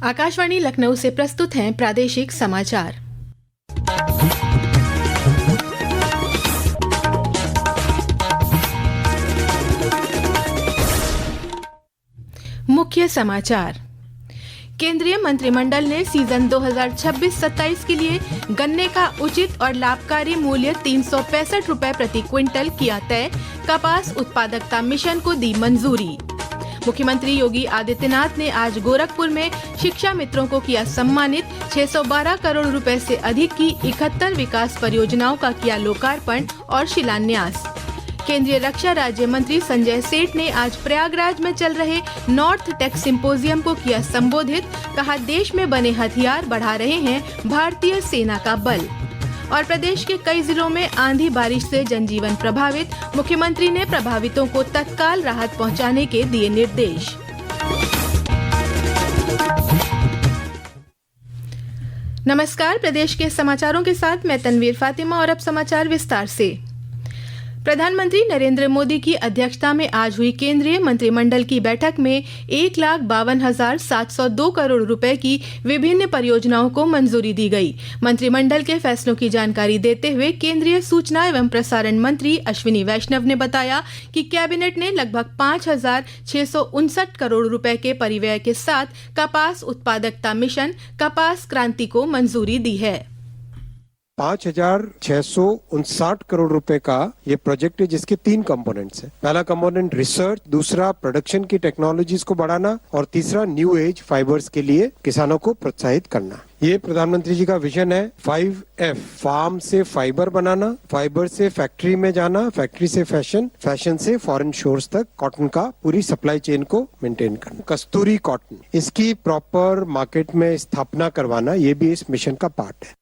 आकाशवाणी लखनऊ से प्रस्तुत हैं प्रादेशिक समाचार। मुख्य समाचार। केंद्रीय मंत्रिमंडल ने सीजन 2026-27 के लिए गन्ने का उचित और लाभकारी मूल्य 365 रुपए प्रति क्विंटल किया तय। कपास उत्पादकता मिशन को दी मंजूरी। मुख्यमंत्री योगी आदित्यनाथ ने आज गोरखपुर में शिक्षा मित्रों को किया सम्मानित। 612 करोड़ रुपए से अधिक की 71 विकास परियोजनाओं का किया लोकार्पण और शिलान्यास। केंद्रीय रक्षा राज्य मंत्री संजय सेठ ने आज प्रयागराज में चल रहे नॉर्थ टेक सिंपोजियम को किया संबोधित। कहा, देश में बने हथियार बढ़ा रहे हैं भारतीय सेना का बल। और प्रदेश के कई जिलों में आंधी बारिश से जनजीवन प्रभावित। मुख्यमंत्री ने प्रभावितों को तत्काल राहत पहुंचाने के दिए निर्देश। नमस्कार, प्रदेश के समाचारों के साथ मैं तनवीर फातिमा और अब समाचार विस्तार से। प्रधानमंत्री नरेंद्र मोदी की अध्यक्षता में आज हुई केंद्रीय मंत्रिमंडल की बैठक में 1,52,702 करोड़ रुपए की विभिन्न परियोजनाओं को मंजूरी दी गई। मंत्रिमंडल के फैसलों की जानकारी देते हुए केंद्रीय सूचना एवं प्रसारण मंत्री अश्विनी वैष्णव ने बताया कि कैबिनेट ने लगभग 5,659 करोड़ रुपए के परिव्यय के साथ कपास उत्पादकता मिशन कपास क्रांति को मंजूरी दी है। 5,659 करोड़ रुपए का ये प्रोजेक्ट है जिसके 3 कंपोनेंट्स हैं। पहला कंपोनेंट रिसर्च, दूसरा प्रोडक्शन की टेक्नोलॉजीज को बढ़ाना और तीसरा न्यू एज फाइबर्स के लिए किसानों को प्रोत्साहित करना। ये प्रधानमंत्री जी का विजन है 5F, फार्म से फाइबर बनाना, फाइबर से फैक्ट्री में जाना, फैक्ट्री से फैशन, फैशन से फॉरेन शोर्स तक कॉटन का पूरी सप्लाई चेन को मेंटेन करना। कस्तूरी कॉटन, इसकी प्रॉपर मार्केट में स्थापना करवाना, ये भी इस मिशन का पार्ट है।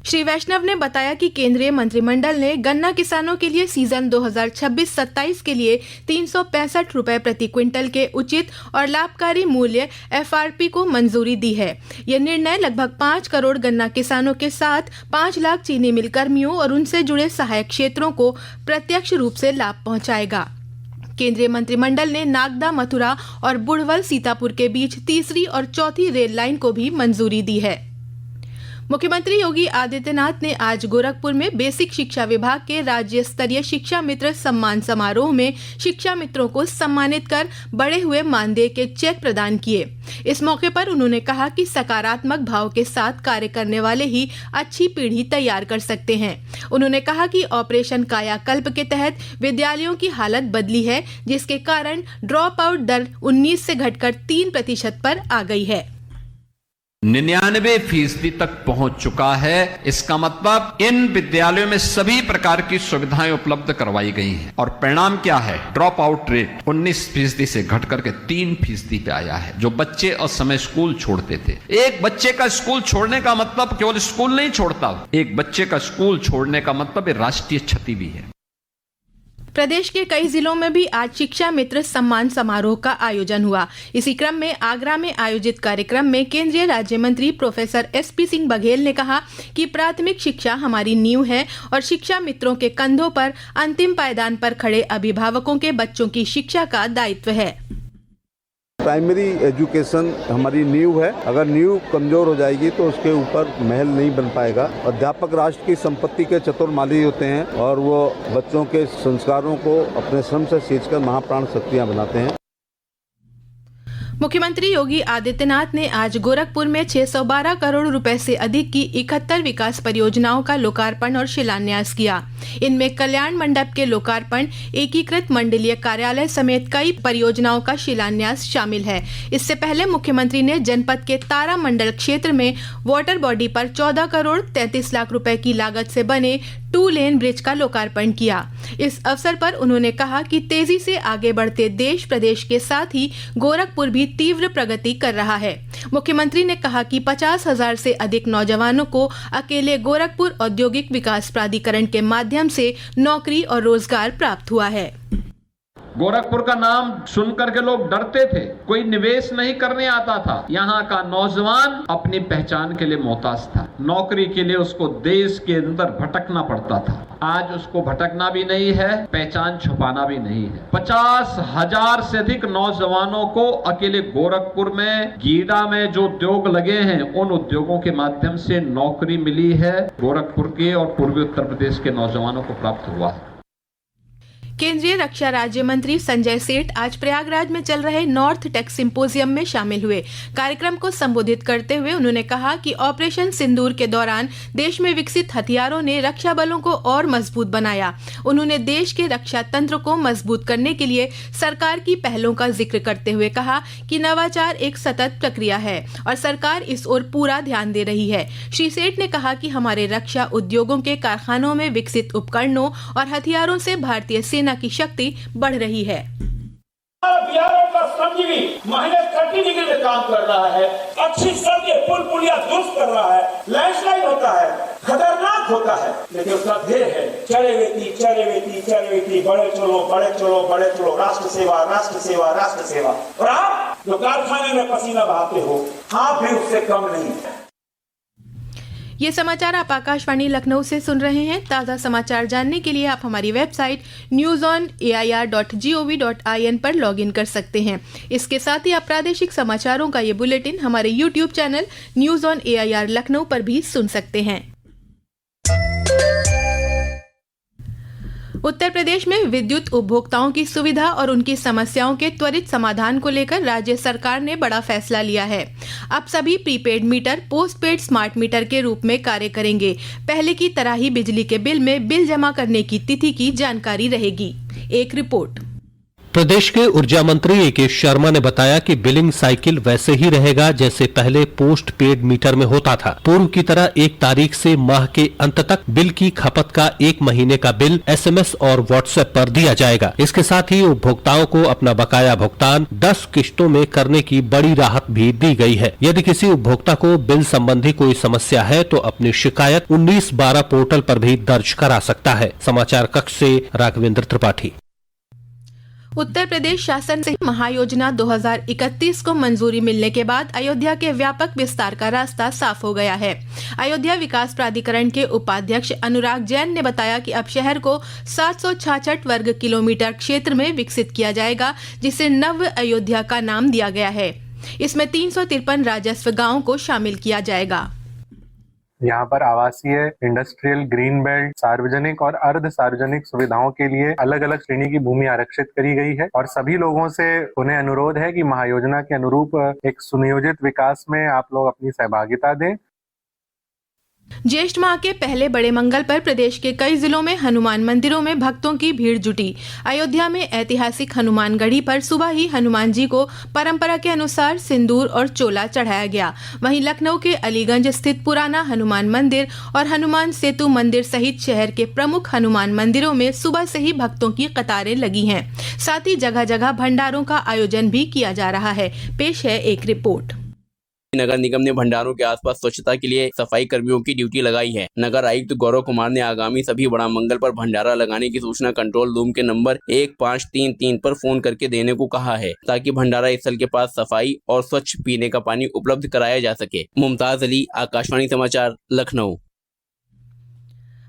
श्री वैष्णव ने बताया कि केंद्रीय मंत्रिमंडल ने गन्ना किसानों के लिए सीजन 2026-27 के लिए 365 रुपए प्रति क्विंटल के उचित और लाभकारी मूल्य FRP को मंजूरी दी है। यह निर्णय लगभग 5 करोड़ गन्ना किसानों के साथ 5 लाख चीनी मिल कर्मियों और उनसे जुड़े सहायक क्षेत्रों को प्रत्यक्ष रूप से लाभ पहुंचाएगा। केंद्रीय मंत्रिमंडल ने नागदा, मथुरा और बुढ़वल सीतापुर के बीच तीसरी और चौथी रेल लाइन को भी मंजूरी दी है। मुख्यमंत्री योगी आदित्यनाथ ने आज गोरखपुर में बेसिक शिक्षा विभाग के राज्य स्तरीय शिक्षा मित्र सम्मान समारोह में शिक्षा मित्रों को सम्मानित कर बढ़े हुए मानदेय के चेक प्रदान किए। इस मौके पर उन्होंने कहा कि सकारात्मक भाव के साथ कार्य करने वाले ही अच्छी पीढ़ी तैयार कर सकते हैं। उन्होंने कहा कि ऑपरेशन कायाकल्प के तहत विद्यालयों की हालत बदली है, जिसके कारण ड्रॉप आउट दर 19 से घटकर 3% पर आ गई है। 99% तक पहुंच चुका है। इसका मतलब इन विद्यालयों में सभी प्रकार की सुविधाएं उपलब्ध करवाई गई हैं और परिणाम क्या है? ड्रॉप आउट रेट 19% से घट करके 3% पे आया है। जो बच्चे असमय स्कूल छोड़ते थे, एक बच्चे का स्कूल छोड़ने का मतलब केवल स्कूल नहीं छोड़ता, एक बच्चे का स्कूल छोड़ने का मतलब राष्ट्रीय क्षति भी है। प्रदेश के कई जिलों में भी आज शिक्षा मित्र सम्मान समारोह का आयोजन हुआ। इसी क्रम में आगरा में आयोजित कार्यक्रम में केंद्रीय राज्य मंत्री प्रोफेसर SP सिंह बघेल ने कहा कि प्राथमिक शिक्षा हमारी नींव है और शिक्षा मित्रों के कंधों पर अंतिम पायदान पर खड़े अभिभावकों के बच्चों की शिक्षा का दायित्व है। प्राइमरी एजुकेशन हमारी नींव है। अगर नींव कमजोर हो जाएगी तो उसके ऊपर महल नहीं बन पाएगा। अध्यापक राष्ट्र की संपत्ति के चतुर्माली होते हैं और वो बच्चों के संस्कारों को अपने श्रम से सींचकर महाप्राण शक्तियां बनाते हैं। मुख्यमंत्री योगी आदित्यनाथ ने आज गोरखपुर में 612 करोड़ रुपए से अधिक की 71 विकास परियोजनाओं का लोकार्पण और शिलान्यास किया। इनमें कल्याण मंडप के लोकार्पण, एकीकृत मंडलीय कार्यालय समेत कई परियोजनाओं का शिलान्यास शामिल है। इससे पहले मुख्यमंत्री ने जनपद के तारा मंडल क्षेत्र में वाटर बॉडी पर 14 करोड़ 33 लाख रुपए की लागत से बने 2 लेन ब्रिज का लोकार्पण किया। इस अवसर पर उन्होंने कहा कि तेजी से आगे बढ़ते देश, प्रदेश के साथ ही गोरखपुर भी तीव्र प्रगति कर रहा है। मुख्यमंत्री ने कहा कि 50,000 से अधिक नौजवानों को अकेले गोरखपुर औद्योगिक विकास प्राधिकरण के माध्यम से नौकरी और रोजगार प्राप्त हुआ है। गोरखपुर का नाम सुनकर के लोग डरते थे, कोई निवेश नहीं करने आता था। यहाँ का नौजवान अपनी पहचान के लिए मोहताज था, नौकरी के लिए उसको देश के अंदर भटकना पड़ता था। आज उसको भटकना भी नहीं है, पहचान छुपाना भी नहीं है। 50,000 से अधिक नौजवानों को अकेले गोरखपुर में, गीडा में जो उद्योग लगे हैं, उन उद्योगों के माध्यम से नौकरी मिली है। गोरखपुर के और पूर्वी उत्तर प्रदेश के नौजवानों को प्राप्त हुआ है। केंद्रीय रक्षा राज्य मंत्री संजय सेठ आज प्रयागराज में चल रहे नॉर्थ टेक सिंपोजियम में शामिल हुए। कार्यक्रम को संबोधित करते हुए उन्होंने कहा कि ऑपरेशन सिंदूर के दौरान देश में विकसित हथियारों ने रक्षा बलों को और मजबूत बनाया। उन्होंने देश के रक्षा तंत्र को मजबूत करने के लिए सरकार की पहलों का जिक्र करते हुए कहा कि नवाचार एक सतत प्रक्रिया है और सरकार इस ओर पूरा ध्यान दे रही है। श्री सेठ ने कहा कि हमारे रक्षा उद्योगों के कारखानों में विकसित उपकरणों और हथियारों से भारतीय सेना की शक्ति बढ़ रही है। बिहार का श्रमजीवी -30 डिग्री में काम कर रहा है, अच्छी सड़कें पुल पुलिया दुरुस्त कर रहा है, लैंडस्लाइड होता है, खतरनाक होता है, लेकिन उसका ध्येय है चले वेती, बड़े चलो, राष्ट्र सेवा, राष्ट्र सेवा, राष्ट्र सेवा। और आप जो कारखाने में पसीना बहाते हो, आप भी उससे कम नहीं है। ये समाचार आप आकाशवाणी लखनऊ से सुन रहे हैं। ताज़ा समाचार जानने के लिए आप हमारी वेबसाइट newsonair.gov.in पर लॉगिन कर सकते हैं। इसके साथ ही आप प्रादेशिक समाचारों का ये बुलेटिन हमारे YouTube channel news on AIR Lucknow पर भी सुन सकते हैं। उत्तर प्रदेश में विद्युत उपभोक्ताओं की सुविधा और उनकी समस्याओं के त्वरित समाधान को लेकर राज्य सरकार ने बड़ा फैसला लिया है। अब सभी prepaid meter postpaid smart meter के रूप में कार्य करेंगे। पहले की तरह ही बिजली के बिल में बिल जमा करने की तिथि की जानकारी रहेगी। एक रिपोर्ट। प्रदेश के ऊर्जा मंत्री AK शर्मा ने बताया कि बिलिंग साइकिल वैसे ही रहेगा जैसे पहले पोस्ट पेड मीटर में होता था। पूर्व की तरह 1 तारीख से माह के अंत तक बिल की खपत का 1 महीने का बिल SMS और WhatsApp पर दिया जाएगा। इसके साथ ही उपभोक्ताओं को अपना बकाया भुगतान 10 किश्तों में करने की बड़ी राहत भी दी गई है। यदि किसी उपभोक्ता को बिल संबंधी कोई समस्या है तो अपनी शिकायत 1912 पोर्टल पर भी दर्ज करा सकता है। समाचार कक्ष से राघवेंद्र त्रिपाठी। उत्तर प्रदेश शासन से महायोजना 2031 को मंजूरी मिलने के बाद अयोध्या के व्यापक विस्तार का रास्ता साफ हो गया है। अयोध्या विकास प्राधिकरण के उपाध्यक्ष अनुराग जैन ने बताया कि अब शहर को 766 वर्ग किलोमीटर क्षेत्र में विकसित किया जाएगा, जिसे नव अयोध्या का नाम दिया गया है। इसमें 353 राजस्व गांवों को शामिल किया जाएगा। यहाँ पर आवासीय, इंडस्ट्रियल, ग्रीन बेल्ट, सार्वजनिक और अर्ध सार्वजनिक सुविधाओं के लिए अलग अलग श्रेणी की भूमि आरक्षित करी गई है और सभी लोगों से उन्हें अनुरोध है कि महायोजना के अनुरूप एक सुनियोजित विकास में आप लोग अपनी सहभागिता दें। ज्येष्ठ माह के पहले बड़े मंगल पर प्रदेश के कई जिलों में हनुमान मंदिरों में भक्तों की भीड़ जुटी। अयोध्या में ऐतिहासिक हनुमान गढ़ी पर सुबह ही हनुमान जी को परंपरा के अनुसार सिंदूर और चोला चढ़ाया गया। वहीं लखनऊ के अलीगंज स्थित पुराना हनुमान मंदिर और हनुमान सेतु मंदिर सहित शहर के प्रमुख हनुमान मंदिरों में सुबह से ही भक्तों की कतारें लगी हैं। साथ ही जगह जगह भंडारों का आयोजन भी किया जा रहा है। पेश है एक रिपोर्ट। नगर निगम ने भंडारों के आसपास स्वच्छता के लिए सफाई कर्मियों की ड्यूटी लगाई है। नगर आयुक्त गौरव कुमार ने आगामी सभी बड़ा मंगल पर भंडारा लगाने की सूचना कंट्रोल रूम के नंबर 1533 पर फोन करके देने को कहा है, ताकि भंडारा स्थल के पास सफाई और स्वच्छ पीने का पानी उपलब्ध कराया जा सके। मुमताज अली, आकाशवाणी समाचार, लखनऊ।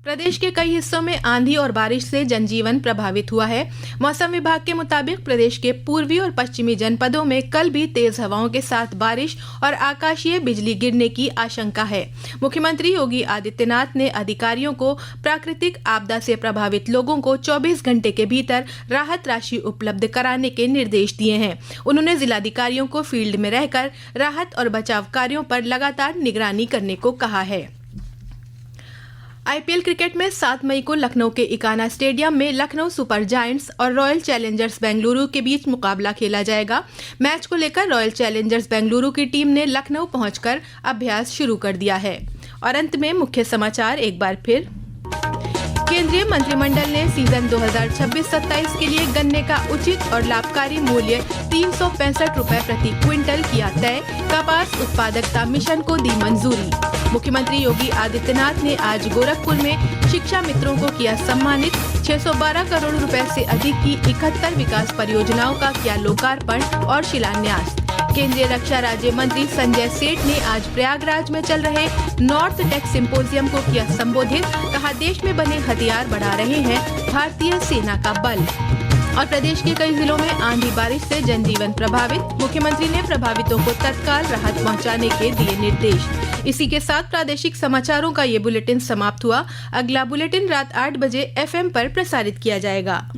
प्रदेश के कई हिस्सों में आंधी और बारिश से जनजीवन प्रभावित हुआ है। मौसम विभाग के मुताबिक प्रदेश के पूर्वी और पश्चिमी जनपदों में कल भी तेज हवाओं के साथ बारिश और आकाशीय बिजली गिरने की आशंका है। मुख्यमंत्री योगी आदित्यनाथ ने अधिकारियों को प्राकृतिक आपदा से प्रभावित लोगों को 24 घंटे के भीतर राहत राशि उपलब्ध कराने के निर्देश दिए हैं। उन्होंने जिलाधिकारियों को फील्ड में रहकर राहत और बचाव कार्यों पर लगातार निगरानी करने को कहा है। IPL क्रिकेट में 7 मई को लखनऊ के इकाना स्टेडियम में लखनऊ सुपर जायंट्स और रॉयल चैलेंजर्स बेंगलुरु के बीच मुकाबला खेला जाएगा। मैच को लेकर रॉयल चैलेंजर्स बेंगलुरु की टीम ने लखनऊ पहुंचकर अभ्यास शुरू कर दिया है। और अंत में मुख्य समाचार एक बार फिर। केंद्रीय मंत्रिमंडल ने सीजन 2026-27 के लिए गन्ने का उचित और लाभकारी मूल्य 365 रुपए प्रति क्विंटल किया तय। कपास उत्पादकता मिशन को दी मंजूरी। मुख्यमंत्री योगी आदित्यनाथ ने आज गोरखपुर में शिक्षा मित्रों को किया सम्मानित। 612 करोड़ रुपए से अधिक की 71 विकास परियोजनाओं का किया लोकार्पण और शिलान्यास। केंद्रीय रक्षा राज्य मंत्री संजय सेठ ने आज प्रयागराज में चल रहे नॉर्थ टेक सिंपोजियम को किया संबोधित। कहा, देश में बने हथियार बढ़ा रहे हैं भारतीय सेना का बल। और प्रदेश के कई जिलों में आंधी बारिश से जनजीवन प्रभावित। मुख्यमंत्री ने प्रभावितों को तत्काल राहत पहुंचाने के दिए निर्देश। इसी के साथ प्रादेशिक समाचारों का ये बुलेटिन समाप्त हुआ। अगला बुलेटिन रात 8 बजे FM पर प्रसारित किया जाएगा।